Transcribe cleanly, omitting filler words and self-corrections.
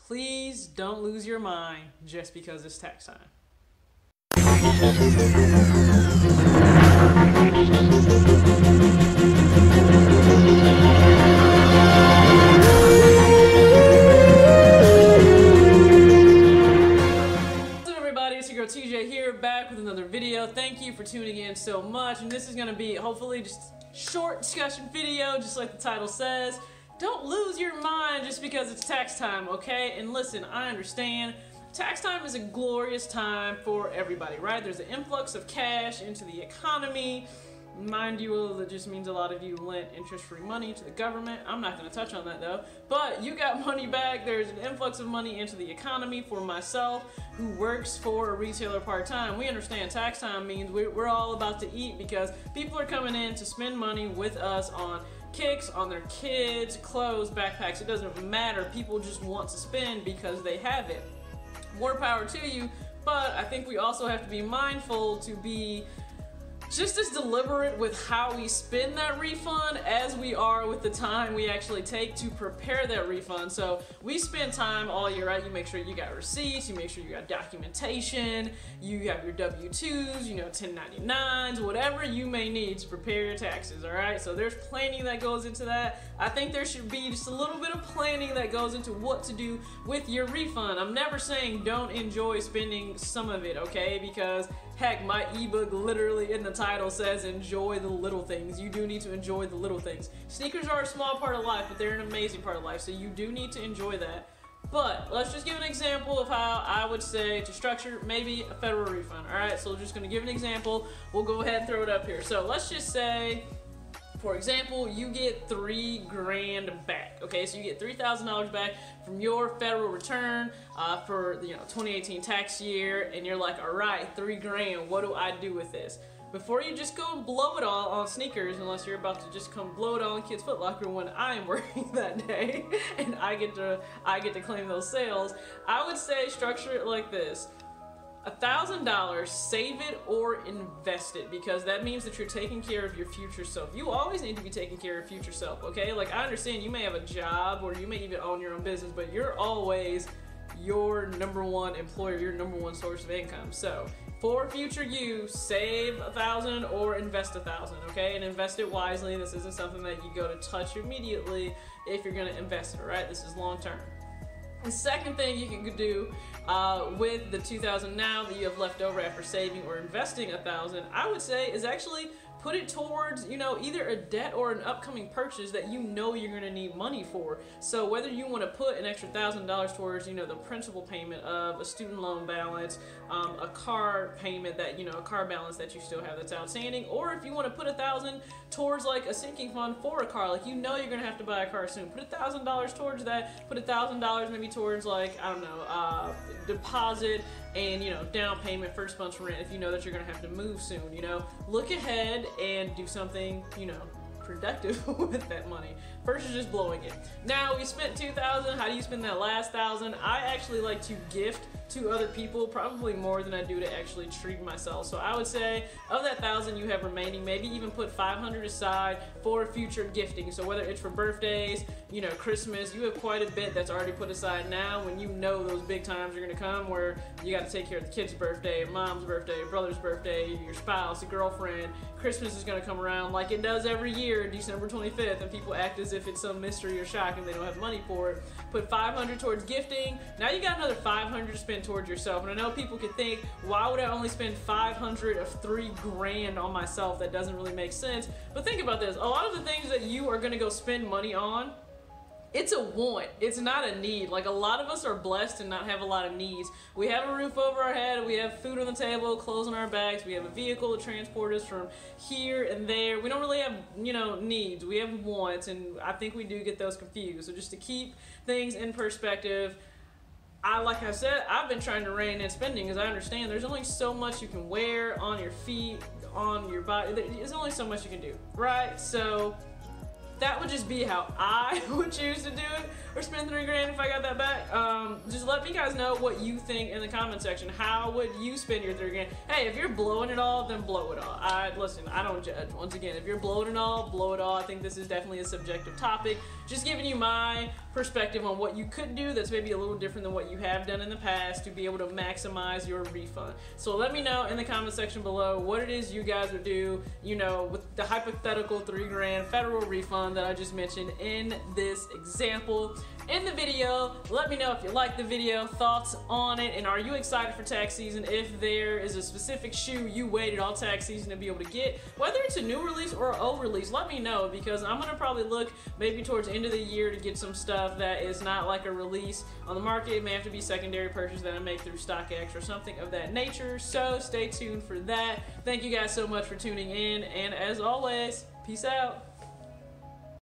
Please don't lose your mind just because it's tax time. TJ here, back with another video. Thank you for tuning in so much, and this is going to be hopefully just a short discussion video, just like the title says. Don't lose your mind just because it's tax time, okay? And listen, I understand tax time is a glorious time for everybody, right? There's an influx of cash into the economy. Mind you, that just means a lot of you lent interest-free money to the government. I'm not going to touch on that though. But you got money back. There's an influx of money into the economy. For myself, who works for a retailer part-time, we understand tax time means we're all about to eat because people are coming in to spend money with us on kicks, on their kids, clothes, backpacks. It doesn't matter. People just want to spend because they have it. More power to you. But I think we also have to be mindful to be just as deliberate with how we spend that refund as we are with the time we actually take to prepare that refund. So we spend time all year, right? You make sure you got receipts, you make sure you got documentation, you have your W-2s, 1099s, whatever you may need to prepare your taxes, all right? So there's planning that goes into that. I think there should be just a little bit of planning that goes into what to do with your refund. I'm never saying don't enjoy spending some of it, okay? Because heck, my ebook literally in the title says enjoy the little things. You do need to enjoy the little things. Sneakers are a small part of life, but they're an amazing part of life, so you do need to enjoy that. But let's just give an example of how I would say to structure maybe a federal refund. All right, so we're just gonna give an example. We'll go ahead and throw it up here. So let's just say, for example, you get $3,000 back. Okay, so you get $3,000 back from your federal return for the 2018 tax year, and you're like, all right, $3,000. What do I do with this? Before you just go and blow it all on sneakers, unless you're about to just come blow it all in Kids Foot Locker when I am working that day and I get to claim those sales, I would say structure it like this. $1,000, save it or invest it, because that means that you're taking care of your future self. You always need to be taking care of future self, okay? Like, I understand you may have a job or you may even own your own business, but you're always your #1 employer, your #1 source of income. So for future you, save $1,000 or invest $1,000, okay? And invest it wisely. This isn't something that you go to touch immediately if you're gonna invest it, all right? This is long term. The second thing you can do with the $2,000 now that you have left over after saving or investing $1,000, I would say, is actually put it towards, either a debt or an upcoming purchase that you're gonna need money for. So whether you wanna put an extra $1,000 towards, the principal payment of a student loan balance, a car payment that, a car balance that you still have that's outstanding, or if you wanna put $1,000 towards like a sinking fund for a car, like you're gonna have to buy a car soon, put $1,000 towards that, put $1,000 maybe towards like, I don't know, deposit and, down payment, first month's rent if you know that you're gonna have to move soon, Look ahead and do something, productive with that money versus just blowing it. Now we spent $2,000. How do you spend that last $1,000? I actually like to gift to other people, probably more than I do to actually treat myself. So I would say of that $1,000 you have remaining, maybe even put $500 aside for future gifting. So whether it's for birthdays, Christmas, you have quite a bit that's already put aside now when those big times are gonna come where you got to take care of the kid's birthday, mom's birthday, brother's birthday, your spouse, a girlfriend. Christmas is gonna come around like it does every year, December 25th, and people act as if it's some mystery or shock and they don't have money for it. Put $500 towards gifting. Now you got another $500 to spend towards yourself. And I know people could think, why would I only spend $500 of $3,000 on myself? That doesn't really make sense. But think about this. A lot of the things that you are gonna go spend money on, it's a want, it's not a need. Like, a lot of us are blessed and not have a lot of needs. We have a roof over our head, we have food on the table, clothes on our backs, we have a vehicle to transport us from here and there. We don't really have, needs, we have wants, and I think we do get those confused. So just to keep things in perspective, like I said, I've been trying to rein in spending because I understand there's only so much you can wear on your feet, on your body. There's only so much you can do, right? So that would just be how I would choose to do it, or spend $3,000 if I got that back. Just let let me guys know what you think in the comment section. How would you spend your 3 grand? Hey, if you're blowing it all, then blow it all. Listen, I don't judge. Once again, if you're blowing it all, blow it all. I think this is definitely a subjective topic. Just giving you my perspective on what you could do that's maybe a little different than what you have done in the past to be able to maximize your refund. So let me know in the comment section below what it is you guys would do, you know, with the hypothetical 3 grand federal refund that I just mentioned in this example. In the video, let me know if you liked the video, thoughts on it, and are you excited for tax season? If there is a specific shoe you waited all tax season to be able to get, whether it's a new release or an old release, let me know, because I'm gonna probably look maybe towards the end of the year to get some stuff that is not like a release on the market. It may have to be secondary purchase that I make through StockX or something of that nature, so stay tuned for that. Thank you guys so much for tuning in, and as always, peace out.